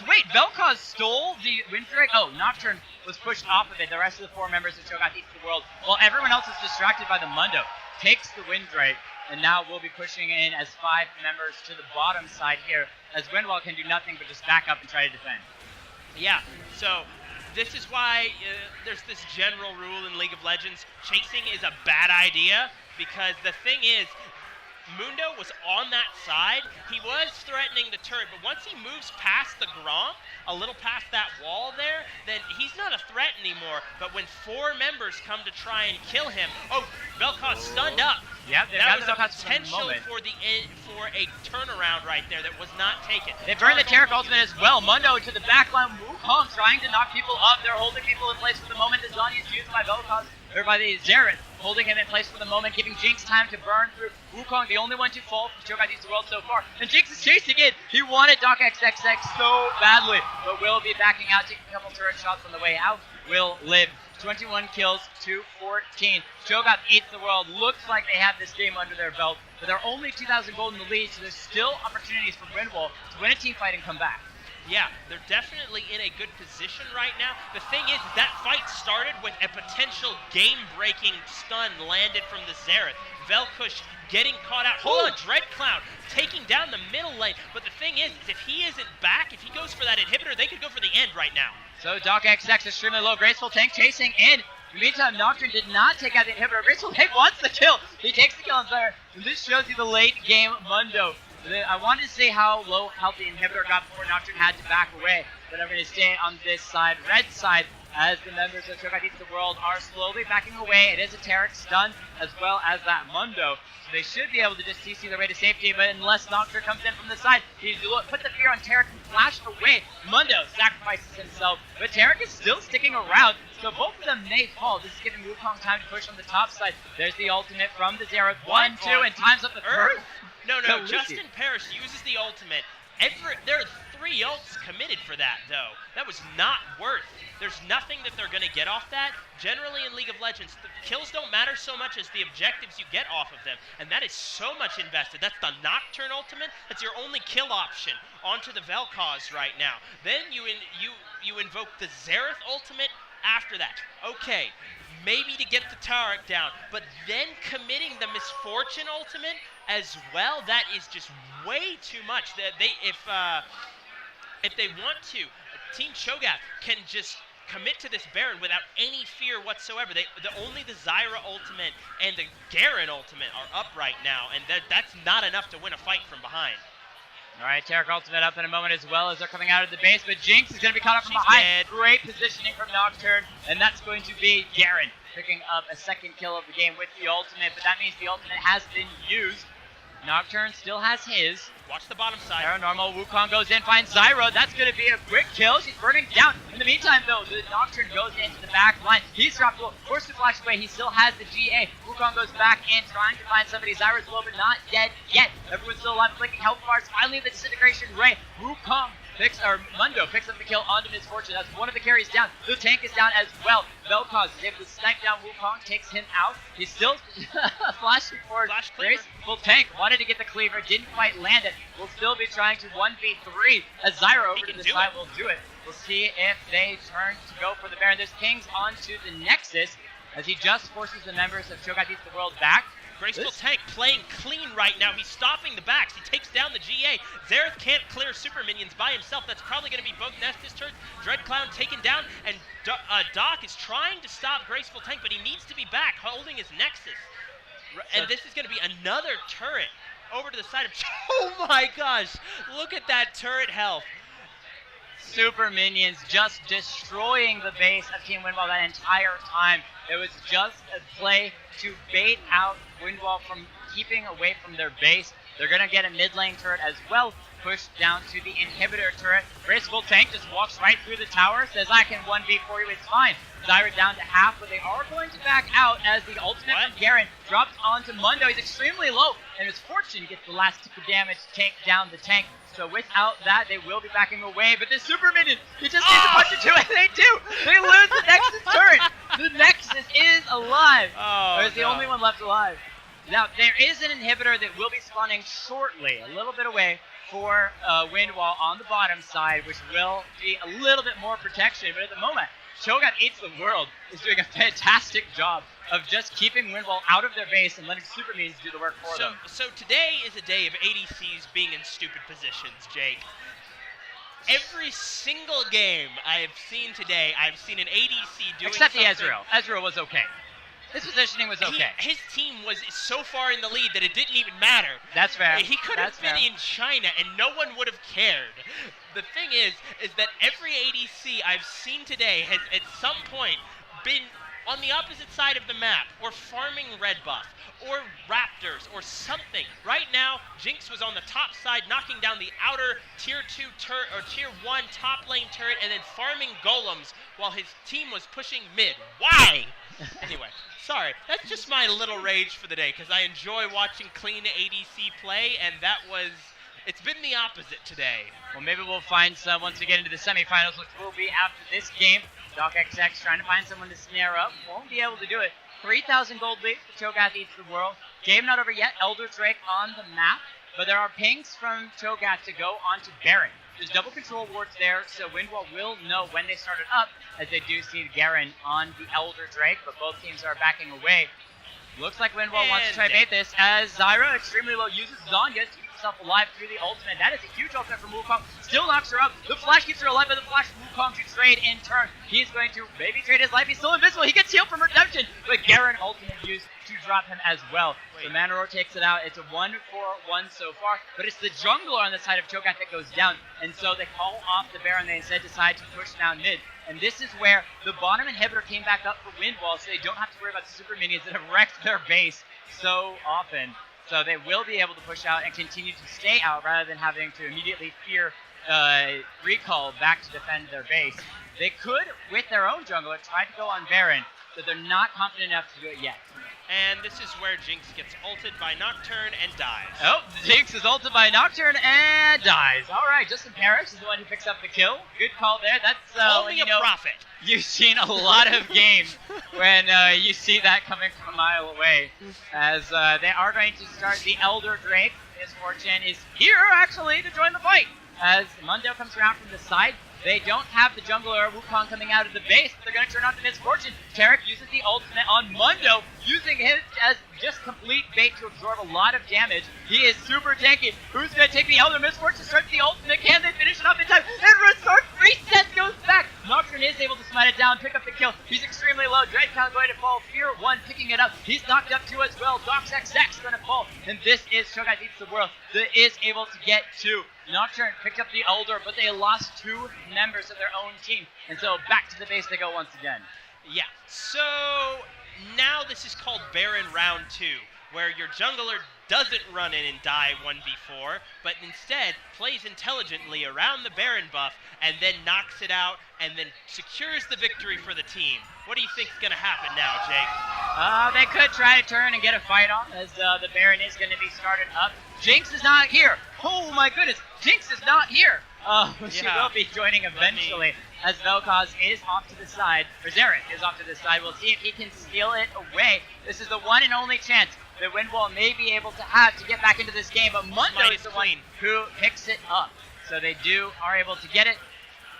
wait, Vel'Koz stole the Wind Drake. Oh, Nocturne was pushed off of it. The rest of the 4 members of COGATHEatsTheWorld, while everyone else is distracted by the Mundo, takes the Wind Drake. And now we'll be pushing in as 5 members to the bottom side here, as Windwall can do nothing but just back up and try to defend. Yeah, so this is why there's this general rule in League of Legends. Chasing is a bad idea, because the thing is, Mundo was on that side, he was threatening the turret, but once he moves past the Gromp, a little past that wall there, then he's not a threat anymore. But when 4 members come to try and kill him, oh, Vel'Koz stunned up. Yep, that was a potential for a turnaround right there that was not taken. They burned the Taric ultimate as well. Mundo to the backline. Wukong trying to knock people up. They're holding people in place for the moment. The Zanya is used by Vel'Koz, or by the Xerath, holding him in place for the moment, giving Jinx time to burn through. Wukong, the only one to fall from CETW so far. And Jinx is chasing it. He wanted DocXXX so badly, but will be backing out, taking a couple turret shots on the way out. Will live. 21 kills to 14. CETW looks like they have this game under their belt, but they're only 2,000 gold in the lead, so there's still opportunities for Windwall to win a team fight and come back. Yeah, they're definitely in a good position right now. The thing is, that fight started with a potential game-breaking stun landed from the Xerath. VelKush getting caught out. Hold on, DreadCloud taking down the middle lane. But the thing is if he isn't back, if he goes for that inhibitor, they could go for the end right now. So DocXX extremely low. Graceful Tank chasing in. In the meantime, Nocturne did not take out the inhibitor. Graceful Tank wants the kill. He takes the kill on Xerath. And this shows you the late game Mundo. I wanted to say how low health the inhibitor got before Nocturne had to back away, but I'm going to stay on this side, red side, as the members of CETW are slowly backing away. It is a Taric stun as well as that Mundo, so they should be able to just CC their way to safety, but unless Nocturne comes in from the side, he put the fear on Taric and flashed away. Mundo sacrifices himself, but Taric is still sticking around, so both of them may fall. This is giving Wukong time to push on the top side. There's the ultimate from the Xerath. 1, 2, and times up the third. No, JustinParrish uses the ultimate. There are 3 ults committed for that, though. That was not worth. There's nothing that they're going to get off that. Generally in League of Legends, the kills don't matter so much as the objectives you get off of them, and that is so much invested. That's the Nocturne ultimate. That's your only kill option onto the Vel'Koz right now. Then you invoke the Xerath ultimate after that. Okay, maybe to get the Taric down, but then committing the Misfortune ultimate as well, that is just way too much. If they want to, Team Cho'Gath can just commit to this Baron without any fear whatsoever. Only the Zyra ultimate and the Garen ultimate are up right now, and that's not enough to win a fight from behind. All right, Taric ultimate up in a moment as well as they're coming out of the base, but Jinx is going to be caught up from behind. Dead. Great positioning from Nocturne, and that's going to be Garen picking up a second kill of the game with the ultimate, but that means the ultimate has been used. Nocturne still has his. Watch the bottom side. Paranormal, Wukong goes in, finds Zyra. That's going to be a quick kill. She's burning down. In the meantime, though, the Nocturne goes into the back line. He's dropped low, forced to flash away. He still has the GA. Wukong goes back in, trying to find somebody. Zyra's low, but not dead yet. Everyone's still alive, clicking health bars. Finally, the disintegration ray. Mundo picks up the kill onto Misfortune. That's one of the carries down. The tank is down as well. Vel'Koz is able to snipe down Wukong, takes him out. He's still flashing forward. Graceful Tank wanted to get the cleaver, didn't quite land it. We'll still be trying to 1v3 as Zyra over to the side will do it. We'll see if they turn to go for the Baron. There's Kings onto the Nexus as he just forces the members of CETW back. Graceful Tank playing clean right now. He's stopping the backs. He takes down the GA. Xerath can't clear super minions by himself. That's probably going to be both Nestus turns. DreadCloud taken down, and Doc is trying to stop Graceful Tank, but he needs to be back, holding his Nexus. And this is going to be another turret over to the side of... Oh my gosh! Look at that turret health. Super minions just destroying the base of Team Windwall that entire time. It was just a play to bait out Windwall from keeping away from their base. They're going to get a mid lane turret as well, pushed down to the inhibitor turret. Graceful Tank just walks right through the tower, says, I can 1v4 you, it's fine. Zyra down to half, but they are going to back out as the ultimate from Garen drops onto Mundo. He's extremely low, and Misfortune gets the last tick of damage to take down the tank. So without that, they will be backing away. But this super minion, he just needs a punch or two, and they do. They lose the Nexus turret. The Nexus is alive. There's the only one left alive. Now, there is an inhibitor that will be spawning shortly, a little bit away for Windwall on the bottom side, which will be a little bit more protection. But at the moment, CETW is doing a fantastic job of just keeping Windwall out of their base and letting super minions do the work for them. So today is a day of ADCs being in stupid positions, Jake. Every single game I have seen today, I've seen an ADC doing Except something... the Ezreal. Ezreal was okay. His positioning was okay. His team was so far in the lead that it didn't even matter. That's fair. He could have been in China and no one would have cared. The thing is that every ADC I've seen today has at some point been on the opposite side of the map, or farming red buff, or raptors, or something. Right now, Jinx was on the top side, knocking down the outer tier 2 or tier 1 top lane turret, and then farming golems while his team was pushing mid. Why? Anyway, sorry. That's just my little rage for the day, because I enjoy watching clean ADC play, and it's been the opposite today. Well, maybe we'll find some once we get into the semifinals, which will be after this game. DocXX trying to find someone to snare up. Won't be able to do it. 3,000 gold lead for Cho'GathEatsTheWorld. Game not over yet. Elder Drake on the map. But there are pings from Cho'Gath to go onto Garen. There's double control wards there, so Windwall will know when they started up, as they do see Garen on the Elder Drake, but both teams are backing away. Looks like Windwall wants to try bait this, as Zyra, extremely low, uses Zanya to keep herself alive through the ultimate. That is a huge ultimate from Wukong. Still knocks her up. The flash keeps her alive, but the flash from Wukong to trade in turn. He's going to maybe trade his life. He's still invisible. He gets healed from Redemption, but Garen ultimate used to drop him as well. So ManiRoar takes it out. It's a 1-4-1 so far, but it's the jungler on the side of Cho'Gath that goes down, and so they call off the Baron. They instead decide to push down mid. And this is where the bottom inhibitor came back up for Windwall, so they don't have to worry about the super minions that have wrecked their base so often. So they will be able to push out and continue to stay out rather than having to immediately fear recall back to defend their base. They could, with their own jungler, try to go on Baron, but they're not confident enough to do it yet. And this is where Jinx gets ulted by Nocturne and dies. Oh, Jinx is ulted by Nocturne and dies. All right, JustinParrish is the one who picks up the kill. Good call there. That's only a prophet. You've seen a lot of games when you see that coming from a mile away. As they are going to start the Elder Drake. His fortune is here, actually, to join the fight. As Mundo comes around from the side. They don't have the jungler Wukong coming out of the base, but they're going to turn on the Misfortune. Taric uses the ultimate on Mundo, using him as just complete bait to absorb a lot of damage. He is super tanky. Who's going to take the Elder Misfortune? Starts the ultimate. Can they finish it off in time? And reset goes back. Nocturne is able to smite it down, pick up the kill. He's extremely low. Dreadcount going to fall. Fear 1 picking it up. He's knocked up 2 as well. DocXX going to fall. And this is Cho'GathEatsTheWorld that is able to get 2. Nocturne picked up the Elder, but they lost 2 members of their own team. And so back to the base they go once again. Yeah, so now this is called Baron Round 2, where your jungler doesn't run in and die 1v4, but instead plays intelligently around the Baron buff and then knocks it out and then secures the victory for the team. What do you think is going to happen now, Jake? They could try to turn and get a fight on, as the Baron is going to be started up. Jinx is not here. Oh my goodness, Jinx is not here. She will be joining eventually, as Vel'Koz is off to the side, or Xerath is off to the side. We'll see if he can steal it away. This is the one and only chance that Windwall may be able to have to get back into this game, but Mundo is the one who picks it up. So they are able to get it.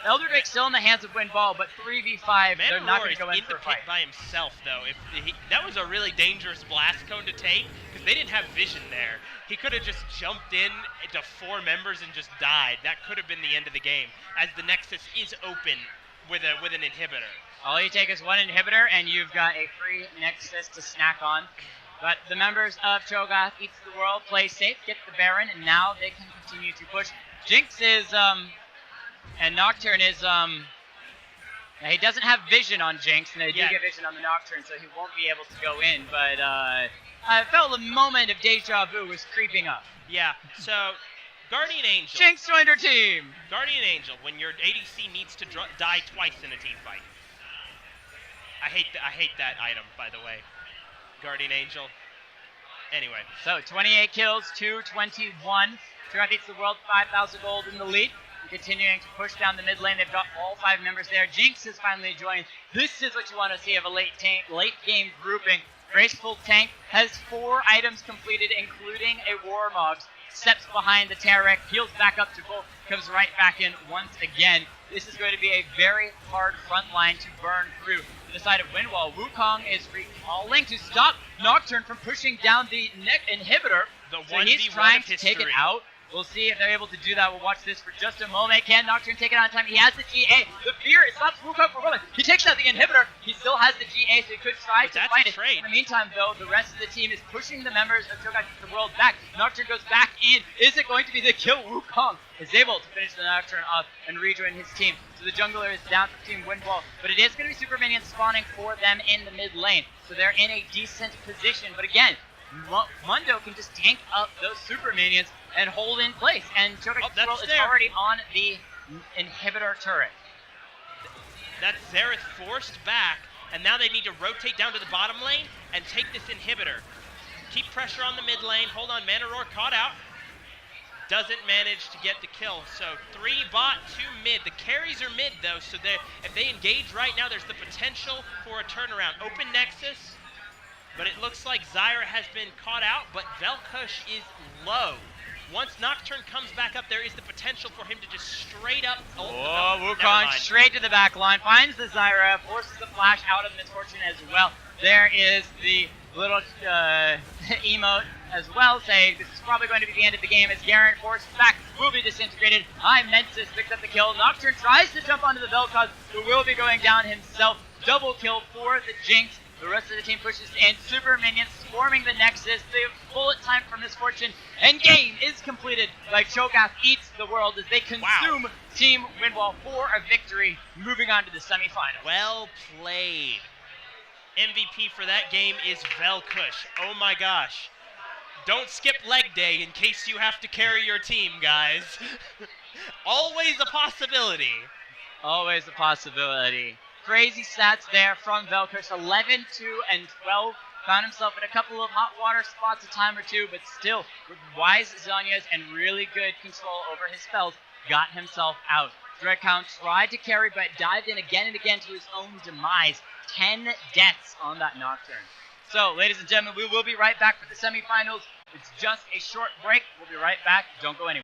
Elder Drake's still in the hands of Windwall, but 3v5, they're not going to go in for a fight. By himself, though. That was a really dangerous blast cone to take, because they didn't have vision there. He could have just jumped in to 4 members and just died. That could have been the end of the game, as the Nexus is open with an inhibitor. All you take is 1 inhibitor, and you've got a free Nexus to snack on. But the members of Cho'GathEatsTheWorld play safe, get the Baron, and now they can continue to push. Jinx is, and Nocturne is, he doesn't have vision on Jinx, and they do get vision on the Nocturne, so he won't be able to go in, but I felt a moment of deja vu was creeping up. Yeah, so Guardian Angel. Jinx joined her team. Guardian Angel, when your ADC needs to die twice in a team fight. I hate that item, by the way. Guardian Angel. Anyway. So 28 kills, 221. Cho'GathEatsTheWorld, 5,000 gold in the lead. Continuing to push down the mid lane. They've got all 5 members there. Jinx has finally joined. This is what you want to see of a late game grouping. gracefultank has 4 items completed, including a Warmogs. Steps behind the Taric, heals back up to full, comes right back in once again. This is going to be a very hard front line to burn through. To the side of Windwall, Wukong is recalling to stop Nocturne from pushing down the inhibitor. So he's trying to take it out. We'll see if they're able to do that. We'll watch this for just a moment. Can Nocturne take it on time? He has the GA. The fear stops Wukong from rolling. He takes out the inhibitor. He's still has the GA, so he could try to fight it. Trade. In the meantime, though, the rest of the team is pushing the members of CETW back. Nocturne goes back in. Is it going to be the kill? Wukong is able to finish the Nocturne off and rejoin his team. So the jungler is down for Team Windwall, but it is going to be super minions spawning for them in the mid lane. So they're in a decent position, but again, Mundo can just tank up those super minions and hold in place. And CETW is already on the inhibitor turret. That's Xerath forced back, and now they need to rotate down to the bottom lane and take this inhibitor. Keep pressure on the mid lane. Hold on, ManiRoar caught out. Doesn't manage to get the kill. So 3 bot, 2 mid. The carries are mid though, so if they engage right now, there's the potential for a turnaround. Open Nexus, but it looks like Xerath has been caught out, but VelKush is low. Once Nocturne comes back up, there is the potential for him to just straight up ult. Oh, Wukong straight to the back line, finds the Xerath, forces the flash out of Misfortune as well. There is the little emote as well, saying this is probably going to be the end of the game as Garen forces back, will be disintegrated. iMencis picks up the kill. Nocturne tries to jump onto the Vel'Koz, who will be going down himself. Double kill for the Jinx. The rest of the team pushes in. Super minions swarming the Nexus. The bullet time for Misfortune. And game is completed by Cho'GathEatsTheWorld as they consume Team Windwall for a victory, moving on to the semifinals. Well played. MVP for that game is VelKush. Oh my gosh. Don't skip leg day in case you have to carry your team, guys. Always a possibility. Always a possibility. Crazy stats there from VelKush, 11, 2, and 12. Found himself in a couple of hot water spots a time or two, but still, with wise Zhonya's and really good control over his spells, got himself out. DragonCon tried to carry, but dived in again and again to his own demise. 10 deaths on that Nocturne. So, ladies and gentlemen, we will be right back for the semifinals. It's just a short break. We'll be right back. Don't go anywhere.